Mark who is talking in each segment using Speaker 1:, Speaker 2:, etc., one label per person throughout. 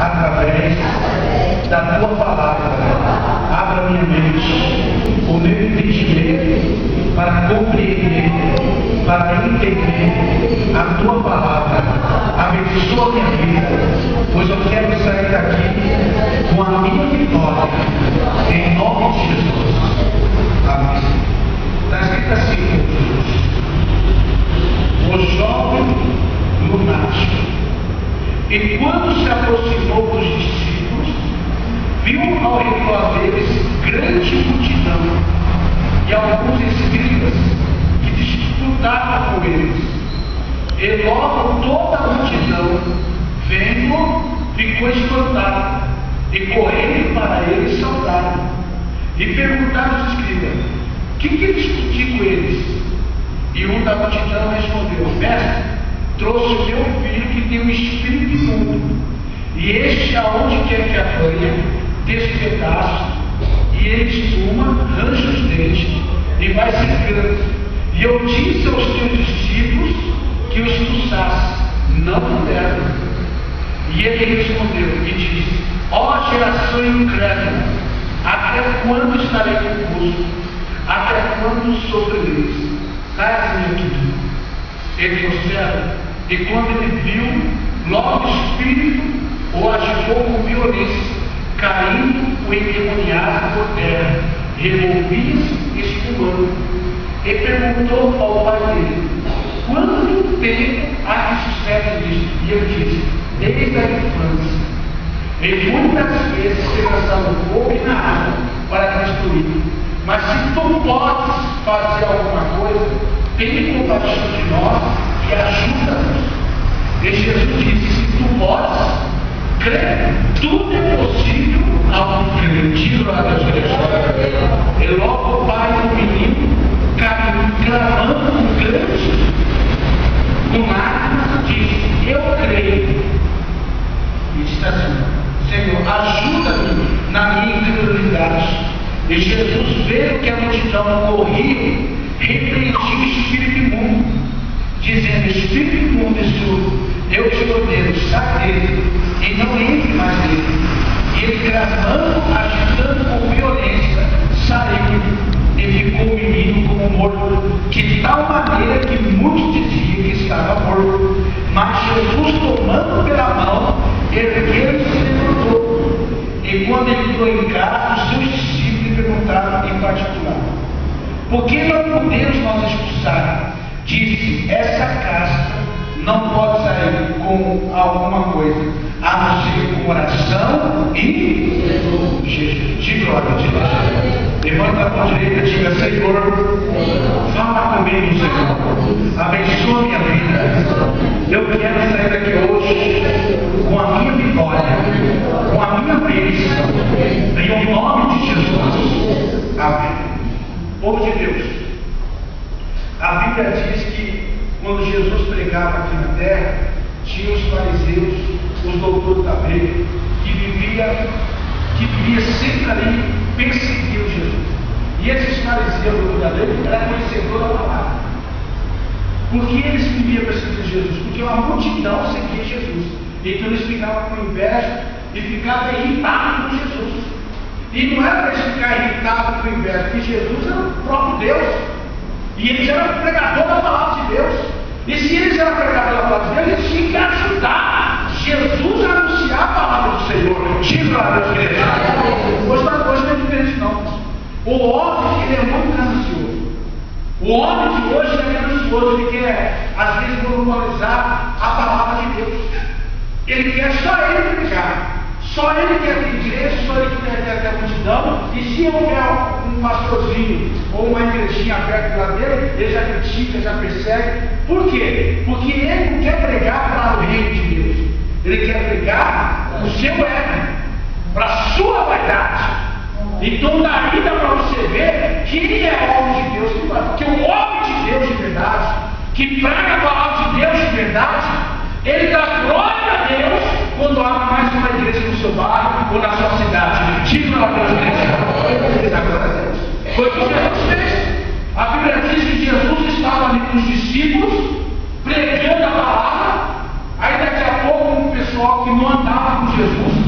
Speaker 1: através da tua palavra. Abra minha mente, o meu entendimento, para compreender, para entender a tua palavra. Abençoa minha vida, pois eu quero sair daqui com a minha vitória, em nome de Jesus. Amém. Está escrito assim: o jovem lunático. E quando se aproximou dos discípulos, viu ao redor deles grande multidão e alguns escribas que disputavam com eles. E logo toda a multidão, vendo, ficou espantada, e correndo para ele saudaram. E perguntaram aos escribas: que discutir com eles? E um da multidão respondeu: mestre, trouxe o meu filho que tem um espírito imundo, e este, aonde quer que apanha, despedaça, e ele espuma, arranja os dentes, e vai secando. E eu disse aos teus discípulos que o expulsasse, não puderam. E ele respondeu e disse: ó geração incrédula, até quando estarei convosco? Até quando sofrereis? Traz-me aqui. Ele trouxeram, e quando ele viu, logo o espírito o agitou com violência, caindo o endemoniado por terra, revolvia-se espumando. E perguntou ao pai dele: quanto tempo há que sucede isto? E eu disse: desde a infância. E muitas vezes se lançava no fogo e na água para destruir. Mas se tu podes fazer alguma coisa, tenha compaixão de nós e ajuda-nos. E Jesus disse: se tu podes, crê, tudo é possível ao que crê. Diz lá das igrejas. E logo o pai do menino, clamando com lágrimas, disse: eu creio. E disse assim: Senhor, ajuda-me na minha incredulidade. E Jesus, vendo que a multidão corria, repreendia o espírito imundo, dizendo: espírito imundo e surdo, eu te ordeno, sai dele, e não entre mais nele. E ele, clamando, agitando com violência, saiu, e ficou o menino como morto, de tal maneira que muitos diziam que estava morto. Mas Jesus, tomando pela mão, ergueu-se e se levantou. E quando ele entrou em casa, os seus discípulos lhe perguntaram em particular: por que não podemos nós expulsar? Disse: essa casta não pode sair com alguma coisa, a não ser com oração e Jesus. De glória a Deus. Levanta a mão direita e diga: Senhor, fala comigo, Senhor. Abençoa minha vida. Eu quero sair daqui hoje com a minha vitória, com a minha bênção, em nome de Jesus. Amém. Povo de Deus, a Bíblia diz que quando Jesus pregava aqui na terra, tinha os fariseus, os doutores da lei, que vivia sempre ali perseguindo Jesus. E esses fariseus, doutores da lei, eram conhecedores da palavra. Por que eles viviam perseguindo Jesus? Porque uma multidão seguia Jesus. Então eles ficavam com inveja e ficavam irritados com Jesus. E não era para eles ficarem irritados com inveja, porque Jesus era o próprio Deus. E eles eram pregadores da palavra de Deus. E se eles eram pregadores da palavra de Deus, eles tinham que ajudar Jesus a anunciar a palavra do Senhor. Diga lá, Deus, igreja. Hoje não é diferente, não. O homem, ele é muito ganancioso. O homem de hoje é ganancioso. Ele quer, às vezes, monopolizar a palavra de Deus. Ele quer só ele pregar. Só ele quer ter igreja, só ele quer ter a multidão. E se houver um pastorzinho ou uma igrejinha aberta lá dele, ele já critica, já persegue. Por quê? Porque ele não quer pregar para o reino de Deus. Ele quer pregar o seu ego, para a sua vaidade. Então daí dá para você ver quem é o homem de Deus. Porque o homem de Deus de verdade, que prega a palavra de Deus de verdade, ele dá glória a Deus quando há mais uma igreja no seu bairro ou na sua cidade. Diga lá para a igreja. Ele dá glória a Deus. Foi o que Jesus fez. A Bíblia diz que Jesus estava ali com os discípulos, pregando a palavra. Aí daqui a pouco um pessoal que não andava com Jesus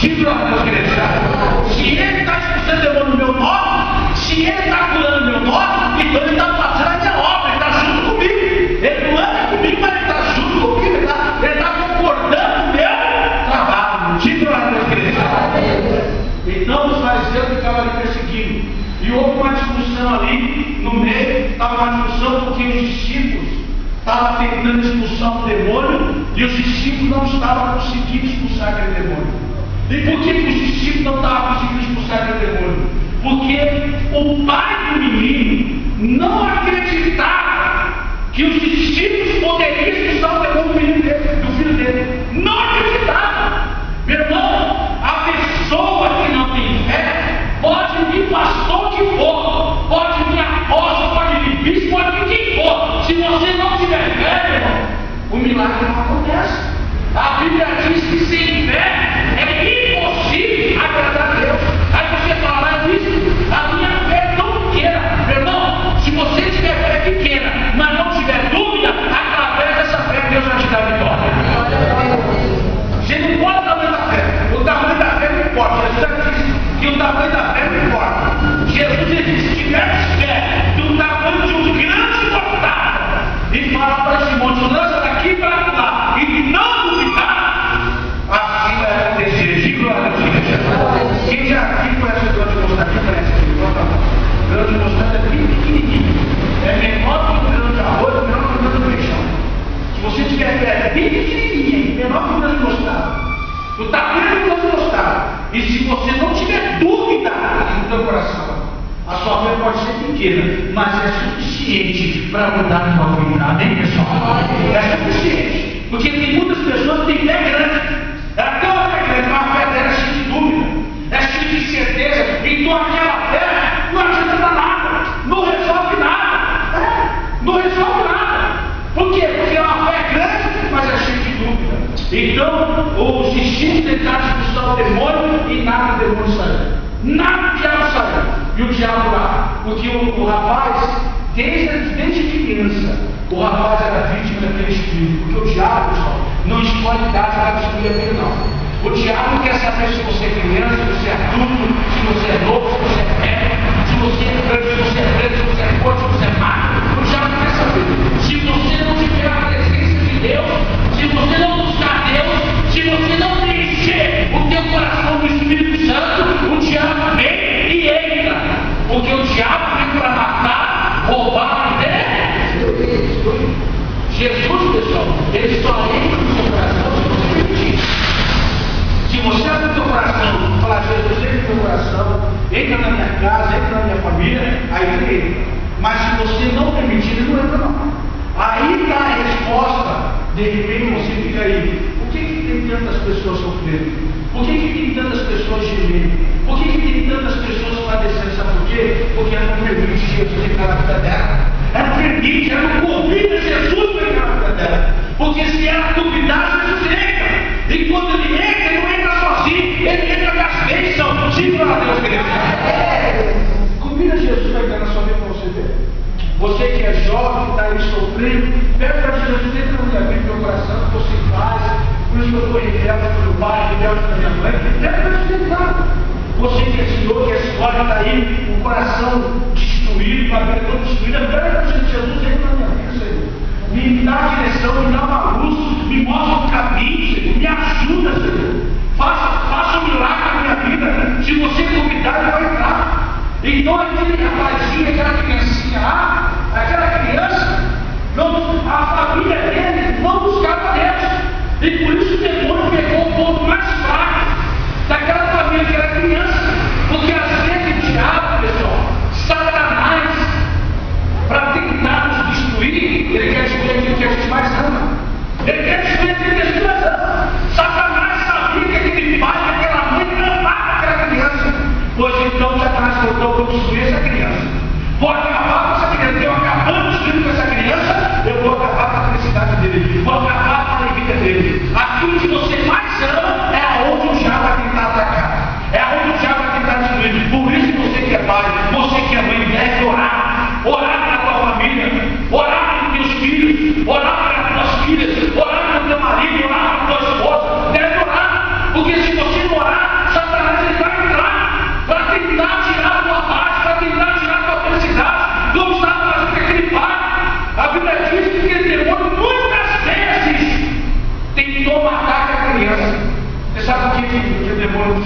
Speaker 1: Diga glória a Deus, igreja. Se ele está expulsando demônio no meu nome, se ele está curando meu nome, então ele está fazendo a minha obra, ele está junto comigo. Ele não anda comigo, mas ele está junto comigo, ele está concordando com o meu trabalho. Diga glória a Deus, igreja. Então os fariseus ficavam ali perseguindo. E houve uma discussão ali no meio, estava uma discussão porque os discípulos estavam tentando expulsar o demônio e os discípulos não estavam conseguindo expulsar aquele demônio. E por que os discípulos não estavam conseguindo expulsar aquele demônio? Porque o pai do menino não acreditava que os discípulos poderiam expulsar o demônio do filho dele. Não acreditava. Meu irmão, a pessoa que não tem fé pode vir pastor que for, pode vir apóstolo, pode vir bispo, pode vir quem for. Se você não tiver fé, meu irmão, o milagre não acontece. A Bíblia diz que sem fé é impossível agradar a Deus. Aí você fala, bispo, a minha fé é tão pequena. Meu irmão, se você tiver fé pequena, mas não tiver dúvida, através dessa fé Deus vai te dar vitória. Você não pode dar muita fé. O tamanho da fé não importa. Jesus já disse que o tamanho da fé não importa. Jesus disse: se tiveres fé do tamanho de um grande mostarda, e fala para esse monte, lança daqui para lá, e não duvidar, assim vai acontecer. Diga glória a Deus. Quem já aqui conhece o grande mostarda? Quem conhece aquele o grande mostarda é bem pequenininho. É menor que o grão de arroz, menor que o grão de feijão. Se você tiver fé bem pequenininha, menor que o grão de mostarda, do tamanho do grão de mostarda, e se você não tiver dúvida no teu coração, a sua fé pode ser pequena, mas é suficiente para mudar a sua vida. Amém, pessoal? É suficiente. Porque tem muitas pessoas que têm fé grande. Ela tem uma fé grande, mas a fé dela é cheia de dúvida, é cheia de certeza. Então aquela fé não adianta nada, não resolve nada. Não resolve nada. Por quê? Porque é uma fé grande, mas é cheia de dúvida. Então, os discípulos tentaram expulsar o demônio e nada do demônio saiu. Nada do diabo saiu. E o diabo lá, porque o rapaz, desde criança, o rapaz era vítima daquele espírito. Porque o diabo, pessoal, não escolhe idade para destruir a vida, não. O diabo quer saber se você é criança, se você é adulto, se você é novo, se você é velho, se você é branco, se você é preto, se você é gordo, se você é magro. O diabo quer saber. Se você não tiver a presença de Deus, se você não buscar Deus, se você não preencher o teu coração do Espírito Santo, o diabo vem e entra. Porque o diabo vem para matar, roubar e destruir. Jesus, pessoal, ele só entra no seu coração se você permitir. Se você abrir o teu coração, falar: Jesus, entra no teu coração, entra na minha casa, entra na minha família, aí ele entra. Mas se você não permitir, ele não entra, não. Aí está a resposta. De repente você fica aí: por que tem tantas pessoas sofrendo? Por que tem tantas pessoas gemendo? Por que tem tantas pessoas padecendo? Sabe por quê? Porque ela não permite Jesus entrar na vida dela. Ela permite, ela não convida Jesus para entrar na vida dela. Porque se ela duvidar, Jesus entra. E quando ele entra, ele não entra sozinho, ele entra com as bênçãos. Diga a Deus, querido. Convida Jesus para entrar na sua vida para você ver. Você que é jovem, que está aí sofrendo, pede para Jesus: entra na minha vida, no meu coração, que você faz. Por isso que eu estou rebelde pelo pai, rebelde pela minha mãe. Pede para Jesus entrar. Você que é senhor, que é senhora, que está aí, o coração destruído, com a vida toda destruída, pede para Jesus: entra na minha vida, Senhor. Me dá a direção, me dá uma luz, me mostra o caminho, Senhor. Me ajuda, Senhor. Faça um milagre na minha vida. Se você convidar, ele vai entrar. Então aquele rapazinho, aquela criancinha lá, aquela criança, a família dele não buscava Deus. E por isso o demônio pegou o ponto mais fraco daquela família que era criança. Porque às vezes o diabo, pessoal, Satanás, para tentar nos destruir, ele quer destruir aquilo que a gente mais ama. Ele quer destruir aquilo que a gente mais ama. Satanás sabia que aquele pai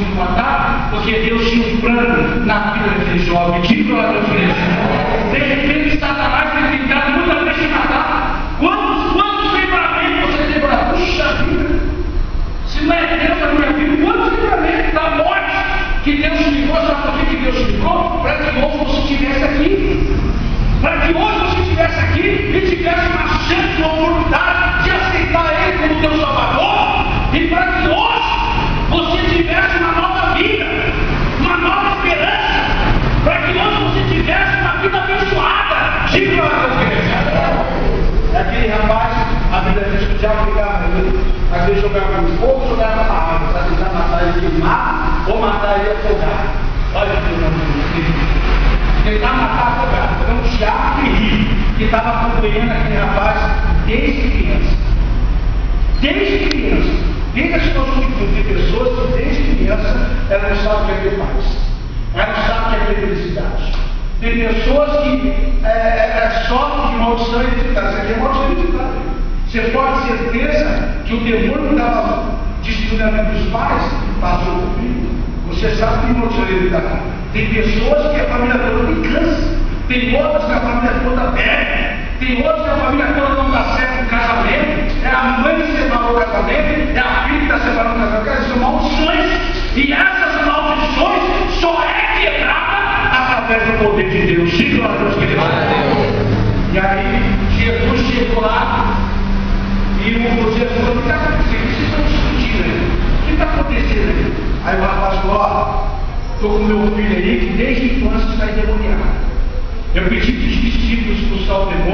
Speaker 1: conseguiu matar, porque Deus tinha um plano na vida daquele jovem. Diga glória a Deus. De repente, Satanás tem tentado muita vez te matar. Quantos livramentos você teve para puxa vida? Se não é Deus na minha vida, quantos livramentos da morte que Deus te livrou? Sabe por que Deus te livrou? Para que hoje você estivesse aqui. Para que hoje você estivesse aqui e tivesse uma chance, uma oportunidade de aceitar Ele como teu Salvador. E para que hoje você tivesse uma nova vida, uma nova esperança. Para que hoje você tivesse uma vida abençoada. Diga a Deus. Aquele rapaz, a Bíblia diz que já pegava ele, às vezes jogava no fogo, jogava na água, para tentar matar ele queimar ou matar ele afogado. Olha que eu tentar matar afogado. Então o Tiago terrível, que estava acompanhando aquele rapaz desde criança. Desde criança. Desde a situação de pessoas que desde criança ela não sabe o que é ter paz. Ela não sabe o que é ter felicidade. Tem pessoas que sofrem de maldição hereditária. Isso aqui é maldição hereditária. Você pode ter certeza que o demônio que estava destruindo a vida dos pais passou comigo. Você sabe que tem maldição hereditária. Tem pessoas que a família toda tem câncer. Tem outras que a família toda bebe. Tem outras que a família toda não dá certo no casamento. É a mãe que separou o casamento. É a filha que está separando o casamento. Essas são maldições. E essas maldições só é quebrada através do poder de Deus. Diga glória a Deus, querido. E aí, Jesus chegou lá. E o Jesus falou: o que está acontecendo? Vocês estão discutindo aí. O que está acontecendo aí? Aí o rapaz falou: ó, estou com meu filho aí que desde a infância está endemoniado. Eu pedi para os discípulos expulsar o demônio.